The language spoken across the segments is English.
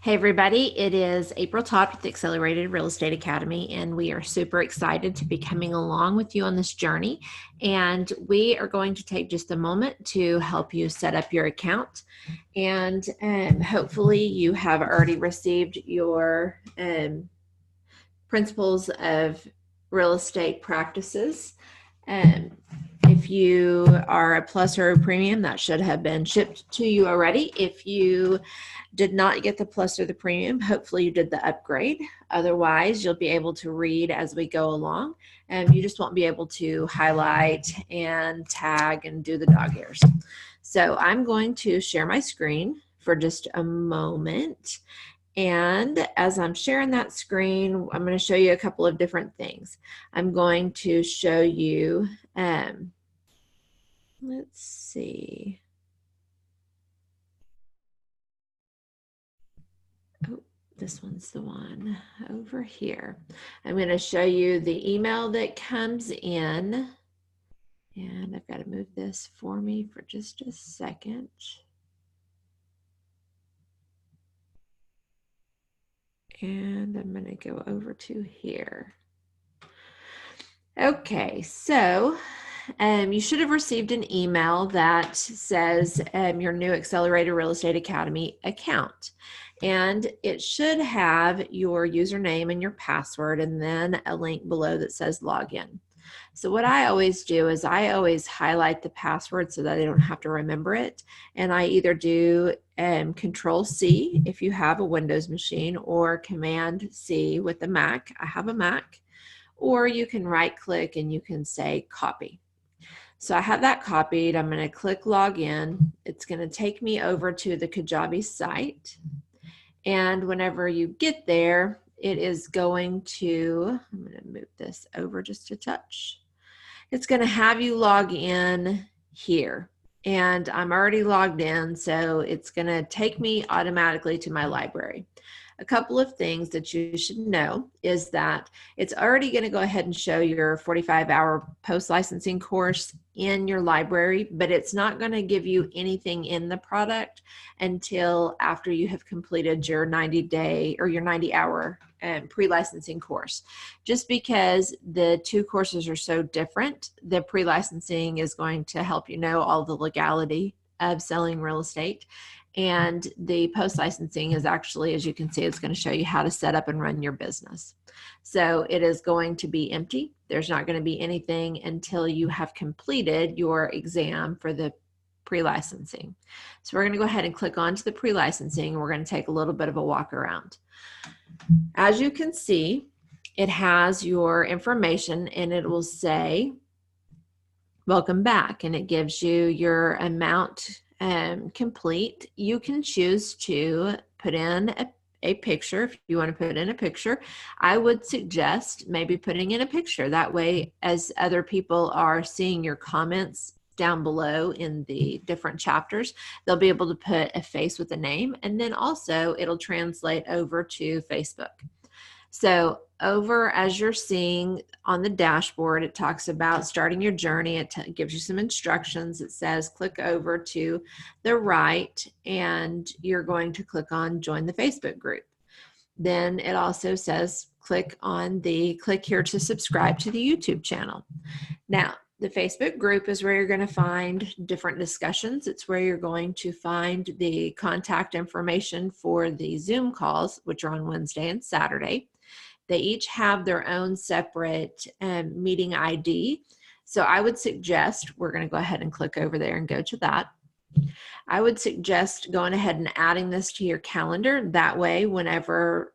Hey everybody, it is April Todd with the Accelerated Real Estate Academy, and we are super excited to be coming along with you on this journey. And we are going to take just a moment to help you set up your account. And hopefully you have already received your principles of real estate practices. Um, if you are a plus or a premium, that should have been shipped to you already. If you did not get the plus or the premium, hopefully you did the upgrade. Otherwise, you'll be able to read as we go along, and you just won't be able to highlight and tag and do the dog ears. So I'm going to share my screen for just a moment. And as I'm sharing that screen, I'm going to show you a couple of different things. I'm going to show you, let's see. Oh, this one's the one over here. I'm going to show you the email that comes in. And I've got to move this for me for just a second. And I'm going to go over to here. Okay, so you should have received an email that says your new Accelerated Real Estate Academy account. And it should have your username and your password and then a link below that says login. So what I always do is I always highlight the password so that I don't have to remember it. And I either do Control C if you have a Windows machine, or Command C with the Mac. I have a Mac. Or you can right click and you can say copy. So I have that copied. I'm going to click login. It's going to take me over to the Kajabi site. And whenever you get there, it is going to, I'm going to move this over just a touch. It's going to have you log in here. And I'm already logged in, so it's going to take me automatically to my library. A couple of things that you should know is that it's already going to go ahead and show your 45-hour post-licensing course in your library, but it's not going to give you anything in the product until after you have completed your 90-day or your 90-hour pre-licensing course. Just because the two courses are so different, the pre-licensing is going to help you know all the legality of selling real estate. And the post-licensing is actually, as you can see, it's going to show you how to set up and run your business. So it is going to be empty. There's not going to be anything until you have completed your exam for the pre-licensing. So we're going to go ahead and click onto the pre-licensing. We're going to take a little bit of a walk around. As you can see, it has your information and it will say, welcome back. And it gives you your amount complete. You can choose to put in a picture if you want to put in a picture. I would suggest maybe putting in a picture. That way, as other people are seeing your comments down below in the different chapters, they'll be able to put a face with a name, and then also it'll translate over to Facebook. So over, as you're seeing on the dashboard, it talks about starting your journey. It gives you some instructions. It says click over to the right and you're going to click on join the Facebook group. Then it also says click here to subscribe to the YouTube channel. Now, the Facebook group is where you're going to find different discussions. It's where you're going to find the contact information for the Zoom calls, which are on Wednesday and Saturday. They each have their own separate meeting ID. So I would suggest, we're going to go ahead and click over there and go to that. I would suggest going ahead and adding this to your calendar. That way, whenever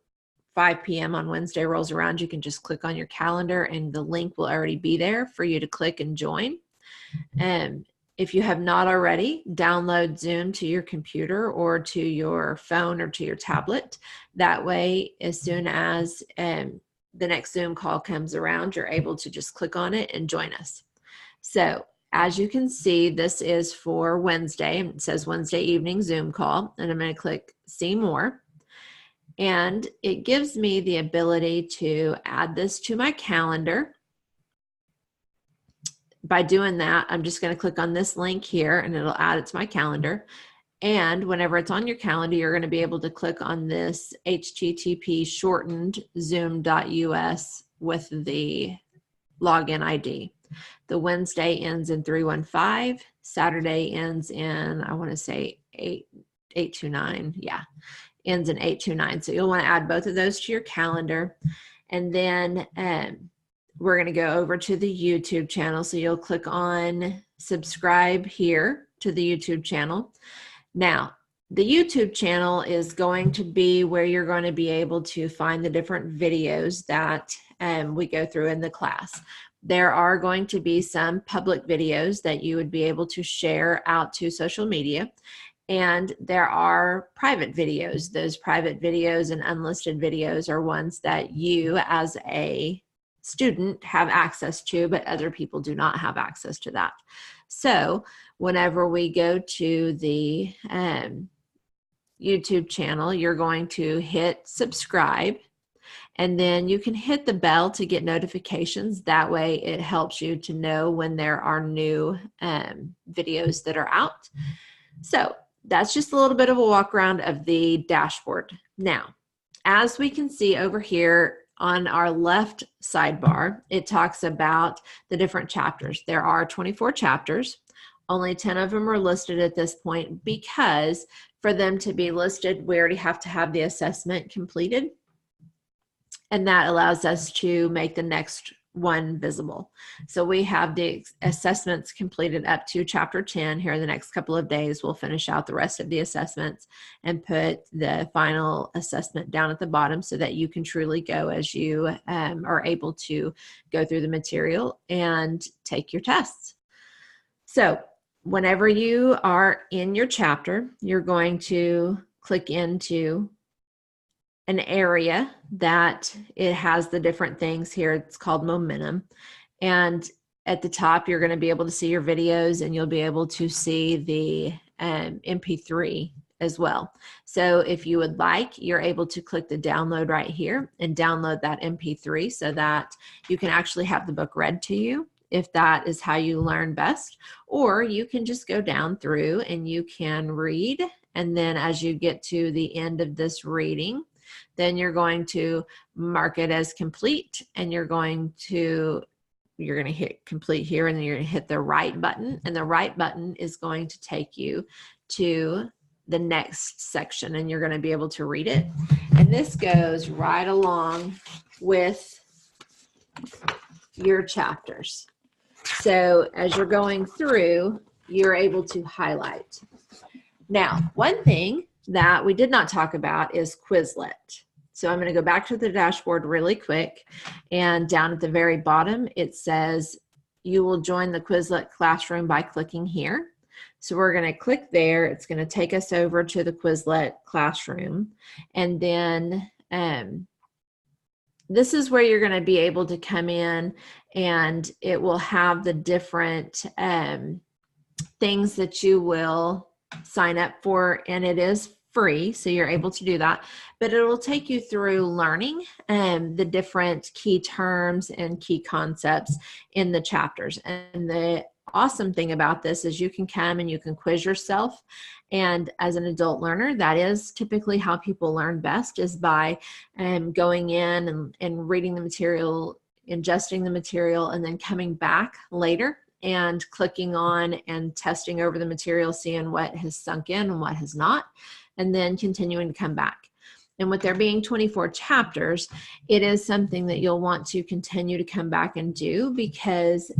5 p.m. on Wednesday rolls around, you can just click on your calendar and the link will already be there for you to click and join. If you have not already, download Zoom to your computer or to your phone or to your tablet. That way, as soon as the next Zoom call comes around, you're able to just click on it and join us. So as you can see, this is for Wednesday. It says Wednesday evening Zoom call, and I'm going to click see more. And it gives me the ability to add this to my calendar. By doing that, I'm just going to click on this link here and it'll add it to my calendar. And whenever it's on your calendar, you're going to be able to click on this HTTP shortened zoom.us with the login ID. The Wednesday ends in 315. Saturday ends in, I want to say 829. Yeah, ends in 829. So you'll want to add both of those to your calendar. And then we're going to go over to the YouTube channel. So you'll click on subscribe here to the YouTube channel. Now, the YouTube channel is going to be where you're going to be able to find the different videos that we go through in the class. There are going to be some public videos that you would be able to share out to social media. And there are private videos. Those private videos and unlisted videos are ones that you as a student have access to, but other people do not have access to that. So whenever we go to the YouTube channel, you're going to hit subscribe, and then you can hit the bell to get notifications. That way it helps you to know when there are new videos that are out. So that's just a little bit of a walk around of the dashboard. Now, as we can see over here on our left sidebar, it talks about the different chapters. There are 24 chapters. Only 10 of them are listed at this point because for them to be listed, we already have to have the assessment completed. And that allows us to make the next one visible. So we have the assessments completed up to chapter 10 here in the next couple of days. We'll finish out the rest of the assessments and put the final assessment down at the bottom so that you can truly go as you are able to go through the material and take your tests. So whenever you are in your chapter, you're going to click into an area that it has the different things here. It's called momentum. And at the top, you're going to be able to see your videos, and you'll be able to see the MP3 as well. So if you would like, you're able to click the download right here and download that MP3 so that you can actually have the book read to you if that is how you learn best. Or you can just go down through and you can read. And then as you get to the end of this reading, then you're going to mark it as complete, and you're going to hit complete here, and then you're going to hit the right button, and the right button is going to take you to the next section, and you're going to be able to read it. And this goes right along with your chapters. So as you're going through, you're able to highlight. Now, one thing that we did not talk about is Quizlet. So I'm going to go back to the dashboard really quick, and down at the very bottom it says you will join the Quizlet classroom by clicking here. So we're going to click there. It's going to take us over to the Quizlet classroom, and then this is where you're going to be able to come in, and it will have the different things that you will sign up for, and it is free, so you're able to do that, but it will take you through learning the different key terms and key concepts in the chapters. And the awesome thing about this is you can come and you can quiz yourself, and as an adult learner, that is typically how people learn best, is by going in and reading the material, ingesting the material, and then coming back later and clicking on and testing over the material, seeing what has sunk in and what has not, and then continuing to come back. And with there being 24 chapters, it is something that you'll want to continue to come back and do, because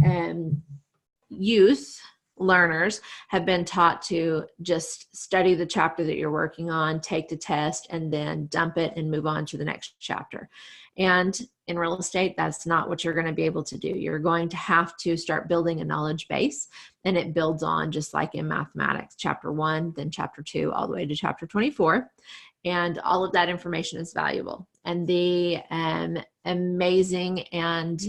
youth learners have been taught to just study the chapter that you're working on, take the test, and then dump it and move on to the next chapter. And in real estate, that's not what you're going to be able to do. You're going to have to start building a knowledge base, and it builds on just like in mathematics, chapter 1, then chapter 2, all the way to chapter 24. And all of that information is valuable. And the amazing and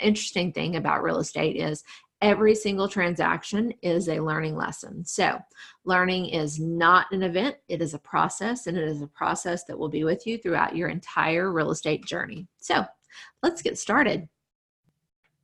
interesting thing about real estate is every single transaction is a learning lesson. So learning is not an event, it is a process, and it is a process that will be with you throughout your entire real estate journey. So let's get started.